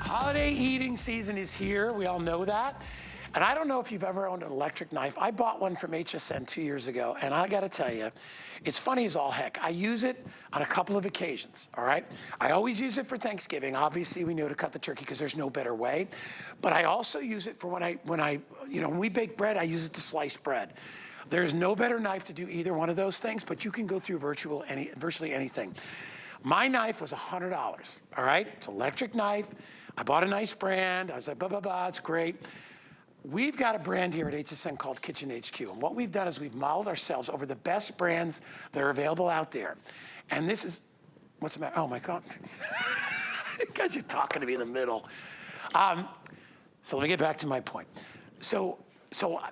Holiday eating season is here. We all know that. And I don't know if you've ever owned an electric knife. I bought one from HSN 2 years ago, and I gotta tell you, it's funny as all heck. I use it on a couple of occasions, all right? I always use it for Thanksgiving. Obviously, we know to cut the turkey because there's no better way. But I also use it for when we bake bread, I use it to slice bread. There's no better knife to do either one of those things, but you can go through virtually anything. My knife was $100, all right? It's an electric knife. I bought a nice brand. I was like, blah, blah, blah, it's great. We've got a brand here at HSN called Kitchen HQ, and what we've done is we've modeled ourselves over the best brands that are available out there. And this is, what's the matter? Oh my God. You guys are talking to me in the middle. So let me get back to my point. So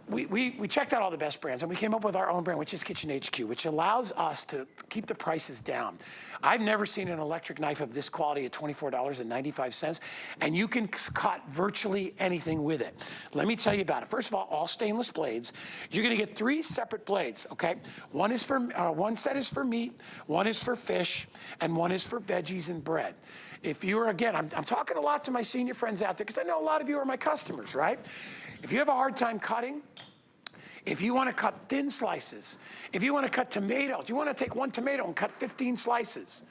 we checked out all the best brands, and we came up with our own brand, which is Kitchen HQ, which allows us to keep the prices down. I've never seen an electric knife of this quality at $24.95, and you can cut virtually anything with it. Let me tell you about it. First of all stainless blades. You're gonna get 3 separate blades, okay? One set is for meat, one is for fish, and one is for veggies and bread. If you're, again, I'm talking a lot to my senior friends out there, because I know a lot of you are my customers, right? If you have a hard time cutting, if you want to cut thin slices, if you want to cut tomatoes, you want to take one tomato and cut 15 slices,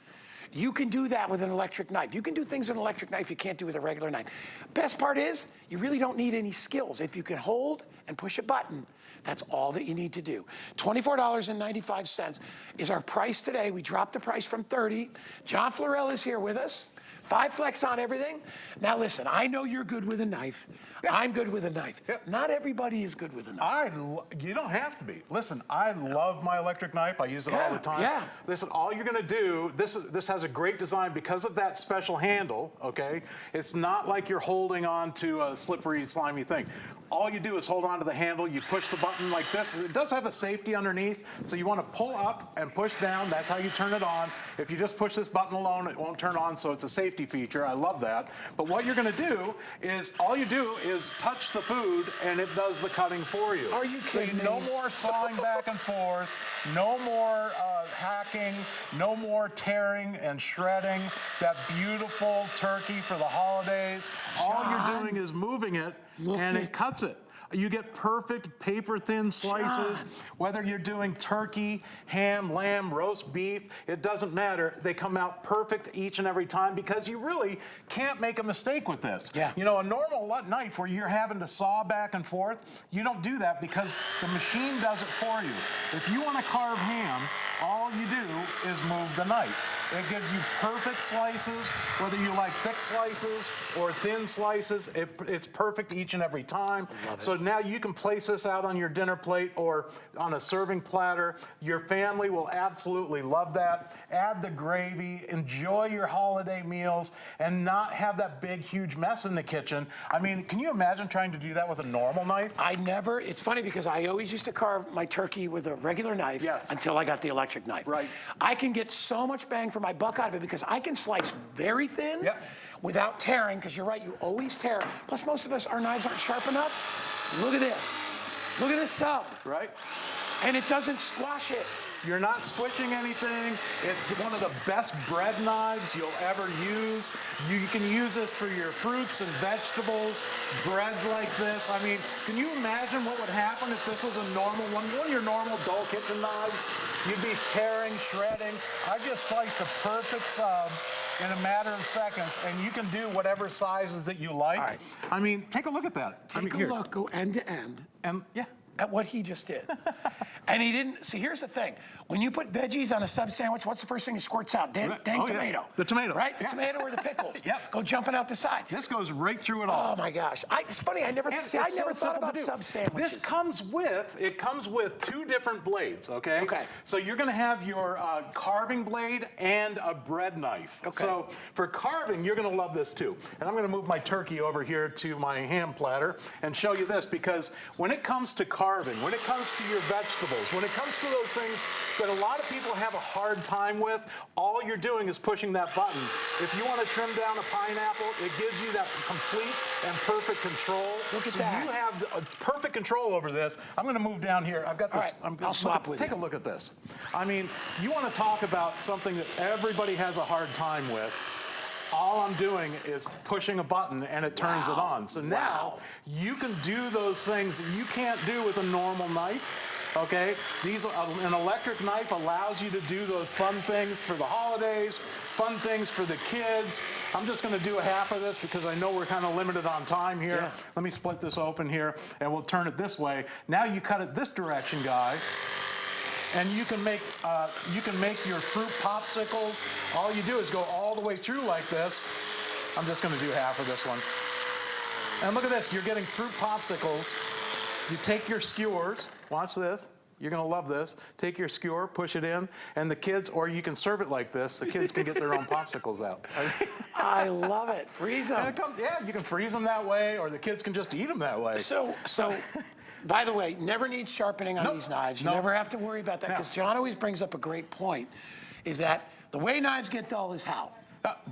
you can do that with an electric knife. You can do things with an electric knife you can't do with a regular knife. Best part is, you really don't need any skills. If you can hold and push a button, that's all that you need to do. $24.95 is our price today. We dropped the price from $30. John Florell is here with us. 5 flex on everything. Now listen, I know you're good with a knife. Yeah. I'm good with a knife. Yeah. Not everybody is good with a knife. You don't have to be. Listen, I love my electric knife. I use it all the time. Yeah. Listen, all you're gonna do, this has a great design because of that special handle, okay? It's not like you're holding on to a slippery, slimy thing. All you do is hold on to the handle, you push the button like this. It does have a safety underneath, so you want to pull up and push down. That's how you turn it on. If you just push this button alone, it won't turn on, so it's a safety feature. I love that. But what you're going to do is, all you do is touch the food, and it does the cutting for you. Are you kidding me? No more sawing back and forth, no more hacking, no more tearing and shredding that beautiful turkey for the holidays. All you're doing is moving it, and it cuts it. You get perfect paper-thin slices, whether you're doing turkey, ham, lamb, roast beef, it doesn't matter. They come out perfect each and every time because you really can't make a mistake with this. Yeah. You know, a normal knife where you're having to saw back and forth, you don't do that because the machine does it for you. If you want to carve ham, all you do is move the knife. It gives you perfect slices, whether you like thick slices or thin slices, it's perfect each and every time. So now you can place this out on your dinner plate or on a serving platter. Your family will absolutely love that. Add the gravy, enjoy your holiday meals, and not have that big, huge mess in the kitchen. I mean, can you imagine trying to do that with a normal knife? It's funny because I always used to carve my turkey with a regular knife until I got the electric knife. Right. I can get so much bang for my buck out of it because I can slice very thin without tearing, because you're right, you always tear. Plus, most of us, our knives aren't sharp enough. Look at this. Look at this sub. Right. And it doesn't squash it. You're not squishing anything. It's one of the best bread knives you'll ever use. You can use this for your fruits and vegetables, breads like this. I mean, can you imagine what would happen if this was a normal one? One of your normal dull kitchen knives, you'd be tearing, shredding. I just sliced a perfect sub in a matter of seconds, and you can do whatever sizes that you like. All right. I mean, take a look at that. Take a look, go end to end. And yeah. At what he just did. And he didn't, see, here's the thing. When you put veggies on a sub sandwich, what's the first thing that squirts out? Dang tomato. Yeah. The tomato. Right? The tomato or the pickles. Go jumping out the side. This goes right through it all. Oh my gosh. It's funny, I never thought about sub sandwiches. This comes with 2 different blades, okay? Okay. So you're gonna have your carving blade and a bread knife. Okay. So for carving, you're gonna love this too. And I'm gonna move my turkey over here to my ham platter and show you this, because when it comes to carving, when it comes to your vegetables, when it comes to those things that a lot of people have a hard time with, all you're doing is pushing that button. If you want to trim down a pineapple, it gives you that complete and perfect control. Look at that. You have perfect control over this. I'm going to move down here. I've got this. All right, I'll swap with you. Take a look at this. I mean, you want to talk about something that everybody has a hard time with. all I'm doing is pushing a button and it turns it on. So now you can do those things that you can't do with a normal knife. Okay, an electric knife allows you to do those fun things for the holidays, fun things for the kids. I'm just going to do a half of this because I know we're kind of limited on time here. Yeah. Let me split this open here, and we'll turn it this way. Now you cut it this direction, guys, and you can make your fruit popsicles. All you do is go all the way through like this. I'm just going to do half of this one. And look at this. You're getting fruit popsicles. You take your skewers, watch this, you're gonna love this. Take your skewer, push it in, and the kids, or you can serve it like this, the kids can get their own popsicles out. I love it, freeze them. And it comes, yeah, you can freeze them that way, or the kids can just eat them that way. So, by the way, never needs sharpening on these knives. You never have to worry about that, because John always brings up a great point, is that the way knives get dull is how?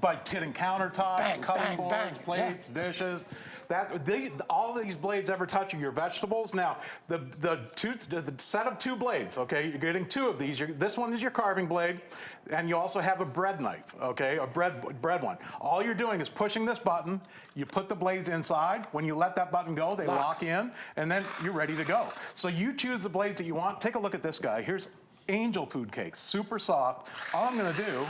By hitting countertops, Bang, cutting bang, boards, bang. plates, dishes. All these blades ever touch your vegetables. Now, the set of 2 blades, okay, you're getting 2 of these. This one is your carving blade, and you also have a bread knife, okay, a bread one. All you're doing is pushing this button. You put the blades inside. When you let that button go, they lock in, and then you're ready to go. So you choose the blades that you want. Take a look at this guy. Here's angel food cakes, super soft. All I'm gonna do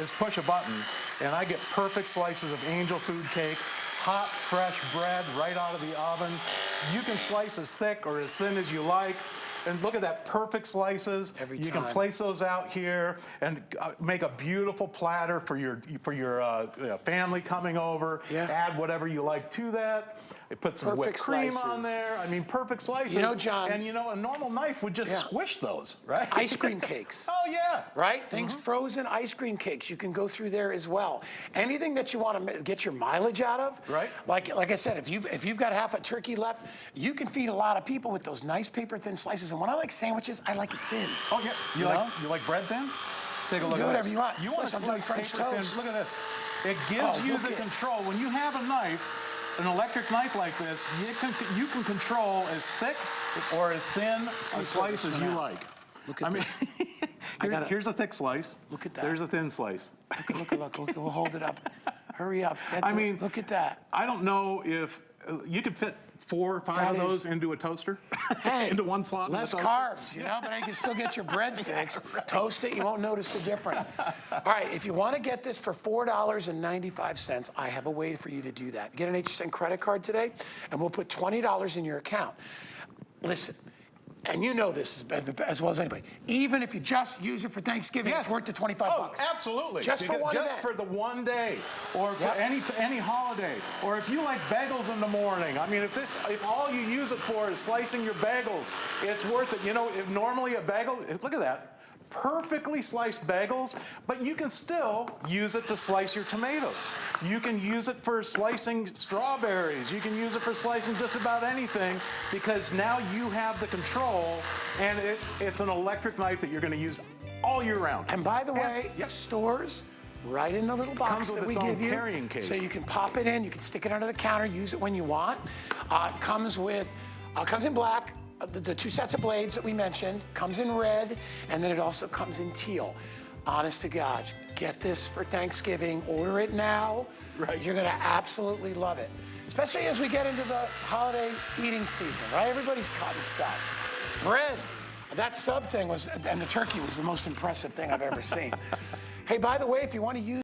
is push a button, and I get perfect slices of angel food cake, hot, fresh bread right out of the oven. You can slice as thick or as thin as you like. And look at that, perfect slices. Every You time. can place those out here and make a beautiful platter for your family coming over. Yeah. Add whatever you like to that. Put some whipped Perfect cream slices. on there. I mean, perfect slices. You know, John. And you know, a normal knife would just squish those, right? Ice cream cakes. Oh, yeah. Right? Things frozen ice cream cakes. You can go through there as well. Anything that you want to get your mileage out of. Right. Like I said, if you've got half a turkey left, you can feed a lot of people with those nice paper thin slices. And when I like sandwiches, I like it thin. Oh, yeah. You like bread thin? Take a look Do at whatever this. you want. You want to Listen, I'm doing slice French paper toast. thin. Look at this. It gives you look the at- control. When you have a knife, an electric knife like this, you can control as thick or as thin a slice as you like. Look at this. Here's a thick slice. Look at that. There's a thin slice. Look. We'll hold it up. Hurry up. Look at that. I don't know if you could fit 4 or 5 of those into a toaster. Hey, into one slot. less in the toaster. carbs, you know, but you can still get your bread fix. Toast it, you won't notice the difference. All right, if you want to get this for $4.95, I have a way for you to do that. Get an HSN credit card today, and we'll put $20 in your account. Listen, and you know this as well as anybody. Even if you just use it for Thanksgiving, it's worth the 25 bucks. Absolutely. Just for one Just event. for the one day, or for any holiday, or if you like bagels in the morning. I mean, if all you use it for is slicing your bagels, it's worth it. You know, if normally a bagel, look at that. Perfectly sliced bagels, but you can still use it to slice your tomatoes. You can use it for slicing strawberries. You can use it for slicing just about anything, because now you have the control, and it's an electric knife that you're going to use all year round. And by the way, stores right in the little box that we give you, carrying case. so you can pop it in, you can stick it under the counter, use it when you want. It comes in black. The 2 sets of blades that we mentioned, comes in red, and then it also comes in teal. Honest to God, get this for Thanksgiving. Order it now. Right. You're going to absolutely love it, especially as we get into the holiday eating season, right? Everybody's cutting stuff. Bread. That sub thing and the turkey was the most impressive thing I've ever seen. Hey, by the way, if you want to use